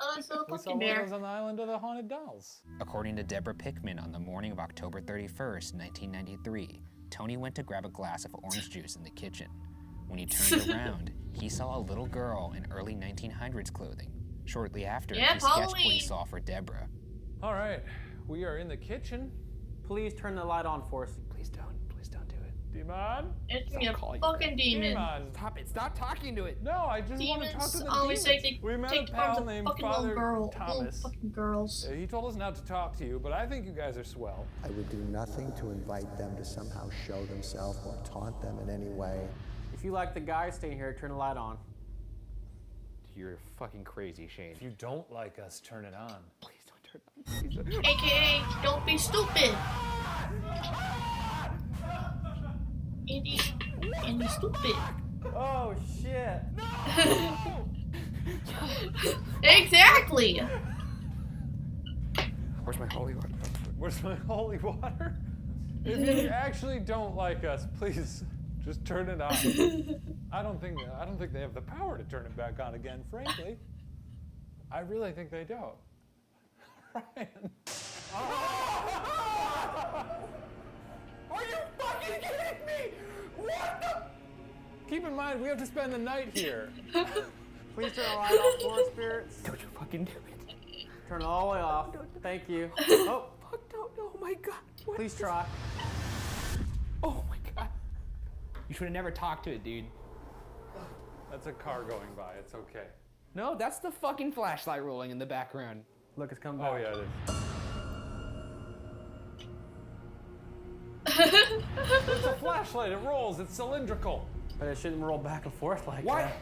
S1: Oh, it's a little
S3: We saw
S1: fucking
S3: one of
S1: bear.
S3: those on the island of the haunted dolls.
S2: According to Deborah Pickman, on the morning of October 31st, 1993, Tony went to grab a glass of orange juice in the kitchen. When he turned around, he saw a little girl in early 1900s clothing. Shortly after,
S1: Yeah,
S2: he sketched what
S1: Halloween.
S2: he saw for Deborah.
S3: All right, we are in the kitchen.
S4: Please turn the light on for us. Please don't. Please don't do it.
S3: Demon?
S1: It's gonna be a
S4: calling
S1: fucking demon.
S3: Demon.
S4: Stop it. Stop talking to it.
S3: No, I just want to talk to
S1: Demons
S3: the
S1: always
S3: demons.
S1: say they
S3: We met
S1: take
S3: a
S1: the forms
S3: pal
S1: of
S3: named
S1: fucking
S3: Father
S1: little girl,
S3: Thomas.
S1: little fucking girls.
S3: He told us not to talk to you, but I think you guys are swell.
S5: I would do nothing to invite them to somehow show themselves or taunt them in any way.
S4: If you like the guy staying here, turn the light on.
S2: You're fucking crazy, Shane.
S3: If you don't like us, turn it on.
S4: Please don't turn it on. Please don't.
S1: AKA, don't be stupid. Andy stupid.
S4: Oh shit.
S1: Exactly.
S2: Where's my holy water?
S3: Where's my holy water? If you actually don't like us, please just turn it on. I don't think they have the power to turn it back on again, frankly. I really think they don't. Ryan. Are you fucking kidding me? What the? Keep in mind, we have to spend the night here.
S4: Please turn the light off for us, spirits. Don't you fucking do it. Turn it all the way off. Thank you. Oh, fuck, don't. Oh my god. What? Please try. Oh my god. You should have never talked to it, dude.
S3: That's a car going by. It's okay.
S4: No, that's the fucking flashlight rolling in the background. Look, it's coming back.
S3: Oh yeah, it is. It's a flashlight. It rolls. It's cylindrical.
S4: But it shouldn't roll back and forth like that. What?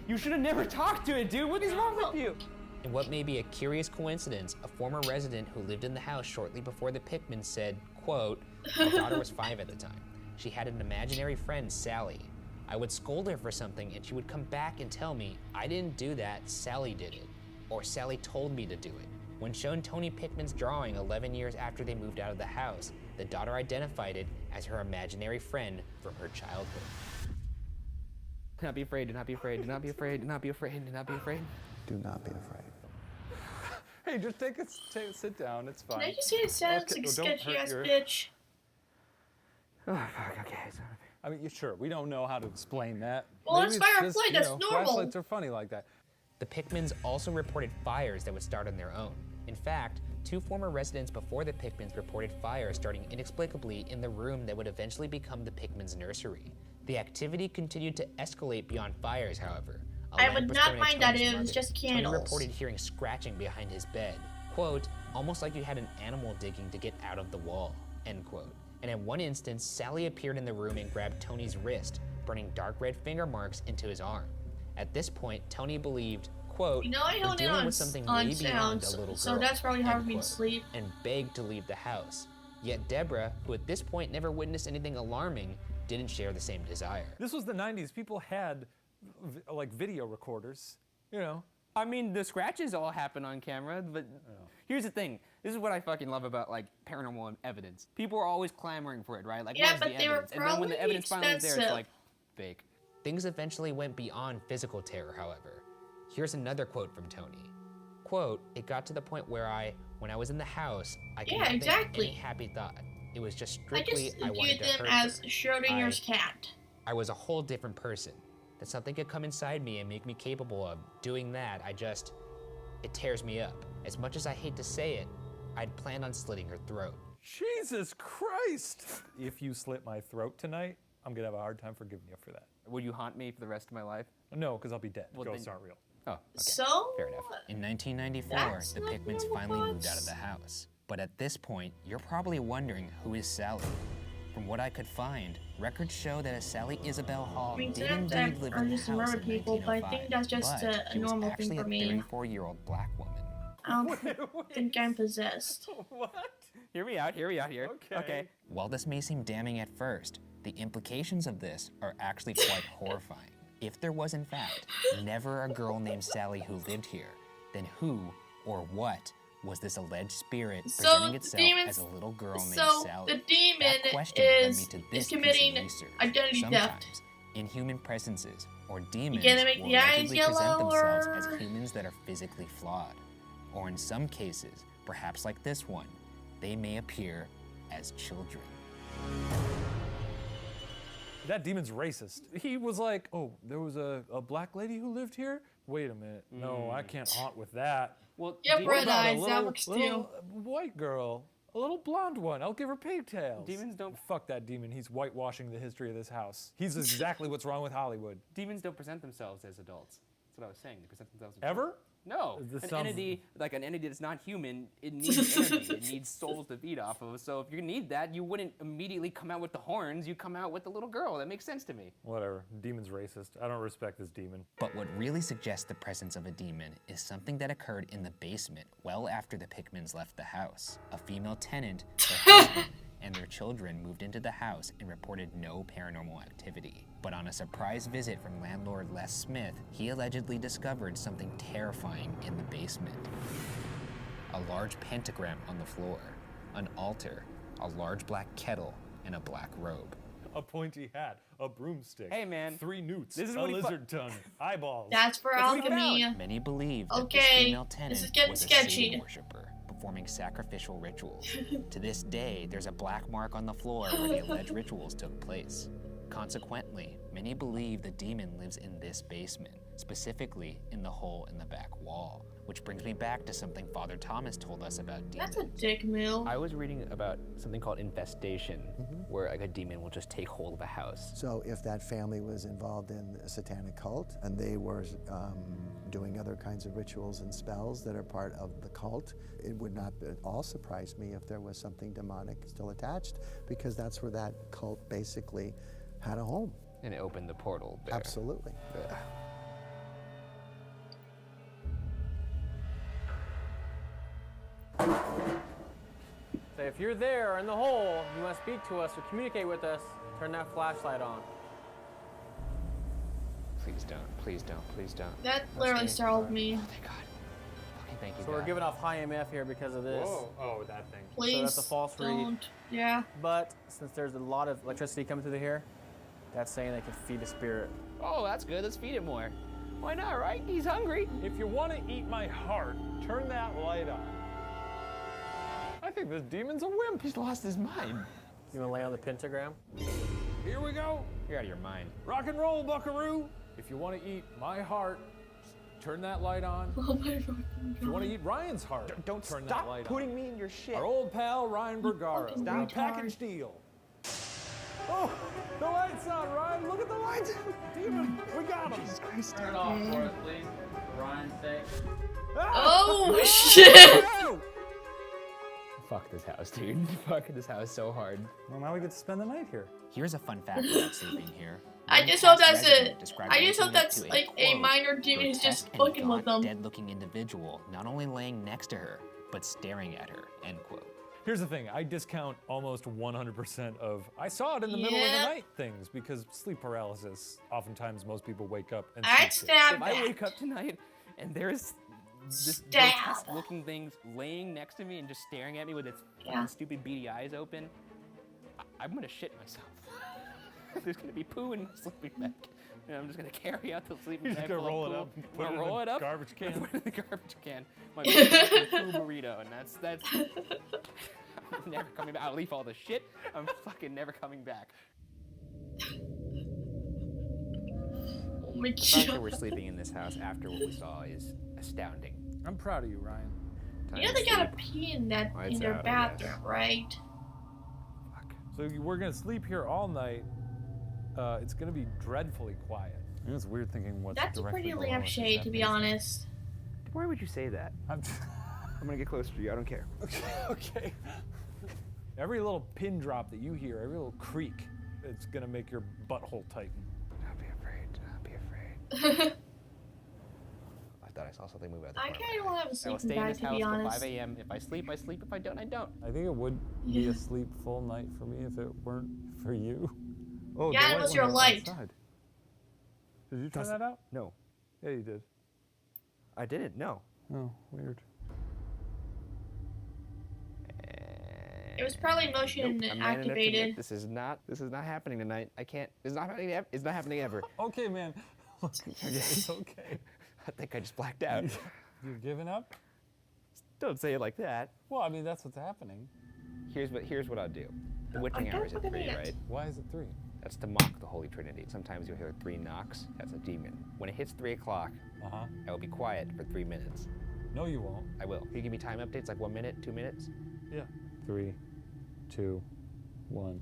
S4: You should have never talked to it, dude. What is wrong with you?
S2: In what may be a curious coincidence, a former resident who lived in the house shortly before the Pickmans said, quote, "My daughter was 5 at the time. She had an imaginary friend, Sally. I would scold her for something and she would come back and tell me, I didn't do that, Sally did it. Or Sally told me to do it." When shown Tony Pickman's drawing 11 years after they moved out of the house, the daughter identified it as her imaginary friend from her childhood.
S4: Do not be afraid. Do not be afraid. Do not be afraid. Do not be afraid. Do not be afraid.
S5: Do not be afraid.
S3: Hey, just sit down. It's fine.
S1: Can I just say it sounds
S3: Okay,
S1: like a
S3: well, don't
S1: sketchy
S3: hurt
S1: ass
S3: your-
S1: bitch?
S4: Oh, fuck. Okay. Sorry.
S3: I mean, sure, we don't know how to explain that.
S1: Well,
S3: Maybe
S1: it's fire
S3: just,
S1: flight, that's normal.
S3: Flashlights are funny like that.
S2: The Pickmans also reported fires that would start on their own. In fact, 2 former residents before the Pickmans reported fires starting inexplicably in the room that would eventually become the Pickmans' nursery. The activity continued to escalate beyond fires, however. A
S1: I
S2: lamp
S1: would
S2: was
S1: not
S2: thrown at
S1: mind that
S2: Tony's
S1: it was
S2: mother.
S1: just
S2: Tony
S1: candles.
S2: reported hearing scratching behind his bed. Quote, almost like you had an animal digging to get out of the wall, end quote. And in one instance, Sally appeared in the room and grabbed Tony's wrist, burning dark red finger marks into his arm. At this point, Tony believed, quote,
S1: You know, I
S2: "We're
S1: honed in
S2: dealing
S1: on,
S2: with something
S1: on
S2: way beyond a
S1: sounds,
S2: little girl,"
S1: so that's probably
S2: end
S1: hard for me to
S2: quote,
S1: sleep.
S2: and begged to leave the house. Yet Deborah, who at this point never witnessed anything alarming, didn't share the same desire.
S3: This was the 90s. People had like video recorders, you know.
S4: I mean, the scratches all happen on camera, but here's the thing. This is what I fucking love about like paranormal evidence. People are always clamoring for it, right? Like,
S1: Yeah,
S4: where's
S1: but
S4: the
S1: they were
S4: evidence? And then when the
S1: probably
S4: evidence finally is there, it's
S1: expensive.
S4: like fake.
S2: Things eventually went beyond physical terror, however. Here's another quote from Tony. Quote, "It got to the point where when I was in the house, I could
S1: Yeah,
S2: not think
S1: exactly.
S2: any happy thought. It was just
S1: I
S2: strictly
S1: just
S2: I wanted
S1: viewed
S2: to
S1: them
S2: hurt
S1: as
S2: her.
S1: Schrodinger's cat.
S2: I was a whole different person. That something could come inside me and make me capable of doing that. It tears me up. As much as I hate to say it, I'd planned on slitting her throat."
S3: Jesus Christ! If you slit my throat tonight, I'm gonna have a hard time forgiving you for that.
S4: Would you haunt me for the rest of my life?
S3: No, because I'll be dead.
S4: Well,
S3: Ghosts
S4: then-
S3: aren't real.
S4: Oh, okay.
S1: So,
S4: Fair enough.
S2: In 1994,
S1: That's
S2: the
S1: not
S2: Pickmans
S1: normal
S2: finally moved
S1: thoughts.
S2: out of the house. But at this point, you're probably wondering, who is Sally? From what I could find, records show that a Sally Isabel Hall
S1: I mean,
S2: did
S1: sometimes
S2: indeed live
S1: I
S2: in the
S1: used to
S2: house
S1: murder
S2: in
S1: people, but I
S2: 1905,
S1: think that's just
S2: but
S1: a
S2: she was
S1: normal thing
S2: actually
S1: for
S2: a
S1: me.
S2: 34-year-old black woman.
S1: I don't think I'm possessed.
S3: What?
S4: Hear me out here.
S3: Okay.
S2: While this may seem damning at first, the implications of this are actually quite horrifying. If there was, in fact, never a girl named Sally who lived here, then who or what was this alleged spirit
S1: So
S2: presenting
S1: the
S2: itself
S1: demons-
S2: as a little girl named
S1: So
S2: Sally?
S1: the demon
S2: That question led me
S1: is
S2: to this
S1: is
S2: piece of
S1: committing
S2: research.
S1: identity theft.
S2: Sometimes, inhuman presences or demons
S1: gonna make
S2: will
S1: the eyes
S2: allegedly present themselves
S1: yellow,
S2: as
S1: or-
S2: humans that are physically flawed. Or in some cases, perhaps like this one, they may appear as children.
S3: That demon's racist. He was like, oh, there was a black lady who lived here? Wait a minute. No, I can't haunt with that.
S4: Well,
S1: Yep,
S4: de-
S3: What
S1: red
S3: about a
S1: eyes, that works too.
S3: little white girl? A little blonde one. I'll give her pigtails.
S4: Demons don't-
S3: Fuck that demon. He's whitewashing the history of this house. He's exactly what's wrong with Hollywood.
S4: demons don't present themselves as adults. That's what I was saying. They present themselves as
S3: Ever?
S4: No,
S3: This
S4: an
S3: sounds-
S4: entity that's not human, it needs energy, it needs souls to feed off of. So if you need that, you wouldn't immediately come out with the horns. You come out with the little girl. That makes sense to me.
S3: Whatever. Demon's racist. I don't respect this demon.
S2: But what really suggests the presence of a demon is something that occurred in the basement well after the Pickmans left the house. A female tenant, her husband, and their children moved into the house and reported no paranormal activity. But on a surprise visit from landlord Les Smith, he allegedly discovered something terrifying in the basement. A large pentagram on the floor, an altar, a large black kettle, and a black robe.
S3: A pointy hat, a broomstick.
S4: Hey, man.
S3: 3 newts,
S4: This is
S3: a
S4: what he fu-
S3: lizard tongue, eyeballs.
S1: That's for
S4: That's what he
S1: alchemy.
S2: Many believe that this
S1: Okay,
S2: female tenant
S1: this is getting
S2: was a
S1: sketchy.
S2: Satan worshiper, performing sacrificial rituals. To this day, there's a black mark on the floor where the alleged rituals took place. Consequently, many believe the demon lives in this basement, specifically in the hole in the back wall. Which brings me back to something Father Thomas told us about demons.
S1: That's a dick move.
S4: I was reading about something called infestation, where like a demon will just take hold of a house.
S5: So if that family was involved in a satanic cult and they were doing other kinds of rituals and spells that are part of the cult, it would not at all surprise me if there was something demonic still attached, because that's where that cult basically had a home.
S4: And it opened the portal there.
S5: Absolutely.
S10: So if you're there or in the hole, you must speak to us or communicate with us. Turn that flashlight on.
S2: Please don't, please don't, please don't.
S1: That literally startled me.
S2: Thank God. Okay, thank you,
S10: So we're
S2: God.
S10: giving off high MF here because of this.
S3: Whoa. Oh, that thing.
S1: Please
S10: So that's a false read.
S1: don't. Yeah.
S10: But since there's a lot of electricity coming through here, that's saying they can feed a spirit.
S4: Oh, that's good. Let's feed it more. Why not, right? He's hungry.
S3: If you want to eat my heart, turn that light on. I think this demon's a wimp.
S4: He's lost his mind.
S10: You wanna lay on the pentagram?
S3: Here we go.
S2: You're out of your mind.
S3: Rock and roll, buckaroo. If you want to eat my heart, just turn that light on.
S1: Oh my fucking
S3: If you want to eat Ryan's heart,
S4: Don't
S3: turn
S4: stop
S3: that light
S4: putting
S3: on.
S4: me in your shit.
S3: Our old pal Ryan Bergara.
S1: fucking
S3: A
S1: retard.
S3: package deal. Oh, the lights on, Ryan. Look at the lights. Demon, we got him. Jesus Christ.
S10: Turn it off for us, please. For Ryan's sake.
S1: Oh shit!
S3: No!
S4: Fuck this house, dude. Fuck this house so hard.
S3: Well, now we get to spend the night here.
S2: Here's a fun fact about sleeping here.
S1: I
S2: One
S1: just hope
S2: past
S1: that's
S2: resident
S1: it.
S2: described
S1: I just hope
S2: waking up
S1: that's
S2: to
S1: like a
S2: quote,
S1: minor demon who's just
S2: grotesque and
S1: fucking with
S2: gaunt,
S1: them.
S2: dead-looking individual, not only laying next to her, but staring at her, end quote.
S3: Here's the thing, I discount almost 100% of I saw it in the middle of the
S1: Yep.
S3: night things because sleep paralysis, oftentimes most people wake up and
S1: I'd
S3: see shit.
S1: stab
S4: If I
S1: that.
S4: wake up tonight and there's this
S1: Stab.
S4: grotesque looking thing laying next to me and just staring at me with its
S1: Yeah.
S4: fucking stupid beady eyes open, I'm gonna shit myself. There's gonna be poo in my sleeping bag. And I'm just gonna carry out the sleeping
S3: You're
S4: bag.
S3: just gonna
S4: full of
S3: roll it
S4: poo.
S3: up and
S4: I'm
S3: put
S4: gonna
S3: it in
S4: roll
S3: the
S4: it up.
S3: garbage can.
S4: Put it in the garbage can. My big fucking poo burrito, and that's I'm never coming back. I'll leave all the shit. I'm fucking never coming back.
S1: Oh my
S4: The fact that
S1: god.
S4: we're sleeping in this house after what we saw is astounding.
S3: I'm proud of you, Ryan.
S1: You know they gotta pee in that
S4: Lights
S1: in their
S4: out, I guess.
S1: bathroom, right?
S3: So we're gonna sleep here all night. It's gonna be dreadfully quiet. You know, it's weird thinking what's
S1: That's a
S3: directly
S1: pretty
S3: below us is
S1: lampshade,
S3: that
S1: to be
S3: basement.
S1: honest.
S4: Why would you say that?
S3: I'm
S4: I'm gonna get closer to you. I don't care.
S3: okay. Every little pin drop that you hear, every little creak, it's gonna make your butthole tighten.
S4: Don't be afraid. Don't be afraid. I thought I saw something move out the
S1: I
S4: corner.
S1: kinda wanna have a
S4: I will
S1: sleeping
S4: stay in
S1: bag,
S4: this
S1: to
S4: house
S1: be
S4: till
S1: honest.
S4: 5 a.m. If I sleep, I sleep. If I don't, I don't.
S3: I think it would be
S1: Yeah.
S3: a sleep-full night for me if it weren't for you. Oh,
S1: Yeah,
S3: the
S1: it was
S3: light
S1: your
S3: went out
S1: light.
S3: outside. Did you turn
S4: Doesn't-
S3: that out?
S4: No,
S3: Yeah, you did.
S4: I didn't. No.
S3: Oh, weird.
S1: It was probably motion
S4: Nope, I'm man enough to admit
S1: activated.
S4: This is not happening tonight. I can't. It's not happening. It's not happening ever.
S3: Okay, man. It's okay.
S4: I think I just blacked out.
S3: You've given up?
S4: Don't say it like that.
S3: Well, I mean, that's what's happening.
S4: Here's what I'll do. The witching hour is at 3, right?
S3: Why is it 3?
S4: That's to mock the Holy Trinity. Sometimes you'll hear 3 knocks. That's a demon. When it hits 3 o'clock,
S3: Uh-huh.
S4: I will be quiet for 3 minutes.
S3: No, you won't.
S4: I will. Can you give me time updates, like 1 minute, 2 minutes?
S3: Yeah. 3, 2, 1.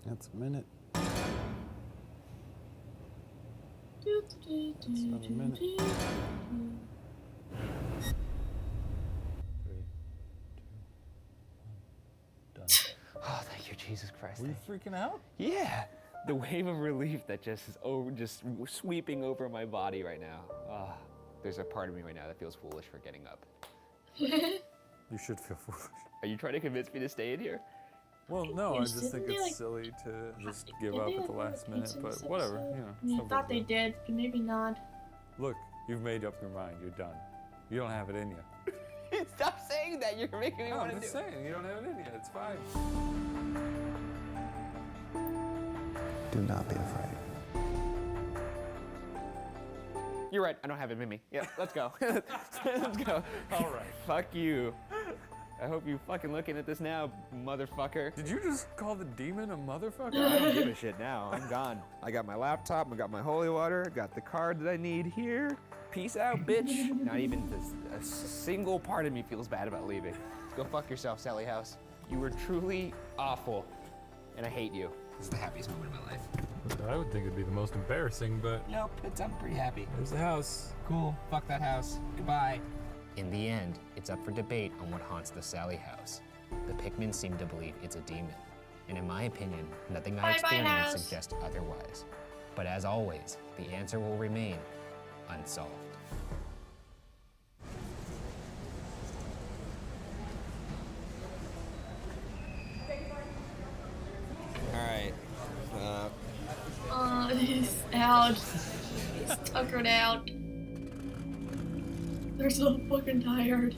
S3: That's a minute. That's about a minute. 3, 2, 1. Done.
S4: Oh, thank you, Jesus Christ.
S3: Were you freaking out?
S4: Yeah. The wave of relief that just is just sweeping over my body right now. Ah, there's a part of me right now that feels foolish for getting up.
S3: You should feel foolish.
S4: Are you trying to convince me to stay in here?
S3: Well, no, I just think
S1: Didn't they,
S3: it's
S1: like,
S3: silly to just give
S1: Did
S3: up
S1: they,
S3: at the
S1: like,
S3: last
S1: repeat
S3: minute,
S1: some
S3: but
S1: stuff?
S3: whatever,
S1: So-
S3: you know.
S1: I mean, I
S3: some
S1: thought they
S3: people do.
S1: did, but maybe not.
S3: Look, you've made up your mind. You're done. You don't have it in you.
S4: Stop saying that. You're making me
S3: No,
S4: want
S3: I'm
S4: to
S3: just
S4: do
S3: saying, you don't have it in you. It's fine.
S5: Do not be afraid.
S4: You're right. I don't have it in me. Yeah, let's go. Let's go.
S3: All right.
S4: Fuck you. I hope you fucking looking at this now, motherfucker.
S3: Did you just call the demon a motherfucker?
S4: I don't give a shit now. I'm gone. I got my laptop. I got my holy water. I got the card that I need here. Peace out, bitch. Not even a single part of me feels bad about leaving. Go fuck yourself, Sally House. You were truly awful, and I hate you. This is the happiest moment of my life.
S3: I would think it'd be the most embarrassing, but
S4: Nope, I'm pretty happy.
S3: there's the house.
S4: Cool. Fuck that house. Goodbye.
S2: In the end, it's up for debate on what haunts the Sally house. The Pikmin seem to believe it's a demon, and in my opinion, nothing I
S1: Bye-bye,
S2: experienced
S1: house.
S2: suggests otherwise. But as always, the answer will remain unsolved.
S4: All right.
S1: He's out. He's tuckered out. They're so fucking tired.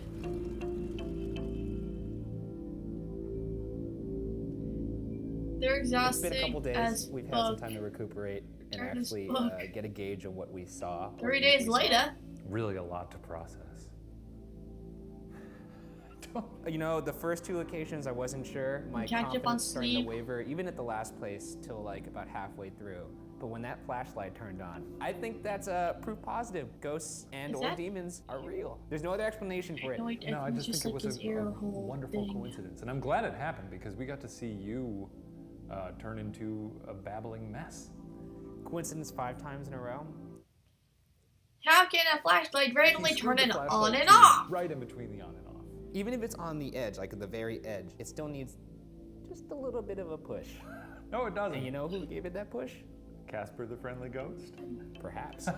S1: They're
S4: It's
S1: exhausted
S4: been a couple days.
S1: as
S4: We've had some
S1: fuck.
S4: time to recuperate and
S1: Tired as
S4: actually
S1: fuck.
S4: get a gauge on what we saw.
S1: 3 days later.
S3: Really a lot to process.
S4: You know, the first 2 locations I wasn't sure. My
S1: Catch up on
S4: confidence started to
S1: sleep.
S4: waver, even at the last place, till like about halfway through. But when that flashlight turned on, I think that's proof positive. Ghosts and
S1: Is
S4: or
S1: that-
S4: demons are real. There's no other explanation for it.
S1: No,
S3: No, I just think it
S1: like
S3: was
S1: his
S3: a
S1: ear hole
S3: wonderful
S1: thing.
S3: coincidence. And I'm glad it happened because we got to see you turn into a babbling mess.
S4: Coincidence 5 times in a row.
S1: How can a flashlight randomly
S3: He
S1: turn
S3: screwed
S1: it
S3: the
S1: on
S3: flashlight
S1: and
S3: to
S1: off?
S3: Right in between the on and off.
S2: Even if it's on the edge, like at the very edge, it still needs just a little bit of a push.
S3: No, it doesn't.
S2: And you know who gave it that push?
S3: Casper the Friendly Ghost?
S2: Perhaps.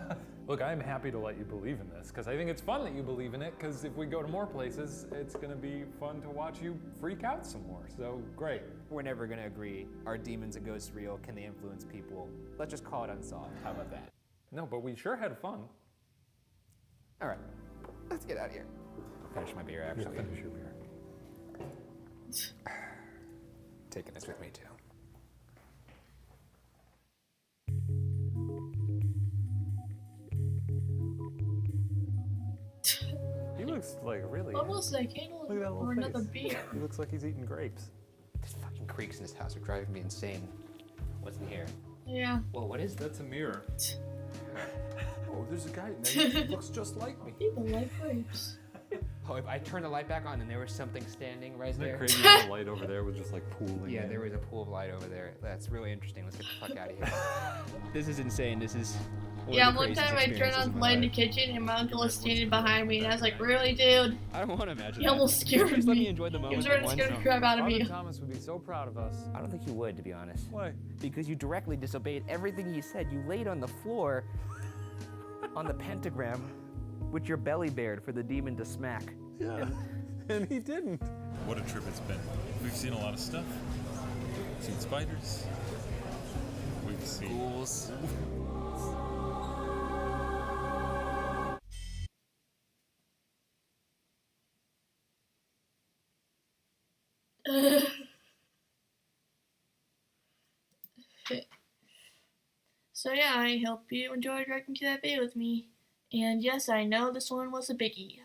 S3: Look, I'm happy to let you believe in this, because I think it's fun that you believe in it, because if we go to more places, it's going to be fun to watch you freak out some more. So, great.
S2: We're never gonna agree. Are demons and ghosts real? Can they influence people? Let's just call it unsolved. How about that?
S3: No, but we sure had fun.
S2: All right, let's get out of here. I'll finish my beer, actually.
S3: Yeah, finish your beer.
S2: Taking this with me, too.
S3: He looks like really...
S1: Almost like handle
S3: Look at that little
S1: or another
S3: face.
S1: beer.
S3: He looks like he's eating grapes.
S2: These fucking creaks in this house are driving me insane. What's in here?
S1: Yeah.
S2: Well, what is that?
S3: That's a mirror. Oh, there's a guy in there. He looks just like me.
S1: People like grapes.
S2: Oh, if I turned the light back on and there was something standing right
S3: Isn't
S2: there.
S3: it crazy that the light over there was just like pooling
S2: Yeah,
S3: in?
S2: there was a pool of light over there. That's really interesting. Let's get the fuck out of here. This is insane. This is
S1: Yeah, one time I turned on the light in the kitchen and my uncle was standing behind me and I was like, really, dude?
S4: I don't want to imagine.
S1: He almost scared
S4: Just let me
S1: me.
S4: enjoy the
S1: He
S4: moment.
S1: was
S4: for
S1: ready to
S4: once.
S1: scare the crap out of
S3: Father
S1: me.
S3: Thomas would be so proud of us.
S2: I don't think you would, to be honest.
S3: Why?
S4: Because you directly disobeyed everything he said. You laid on the floor on the pentagram with your belly bared for the demon to smack.
S3: Yeah. And he didn't.
S9: What a trip it's been. We've seen a lot of stuff. We've seen spiders. We've seen
S2: Ghouls.
S1: So yeah, I hope you enjoyed reacting to that video with me. And yes, I know this one was a biggie.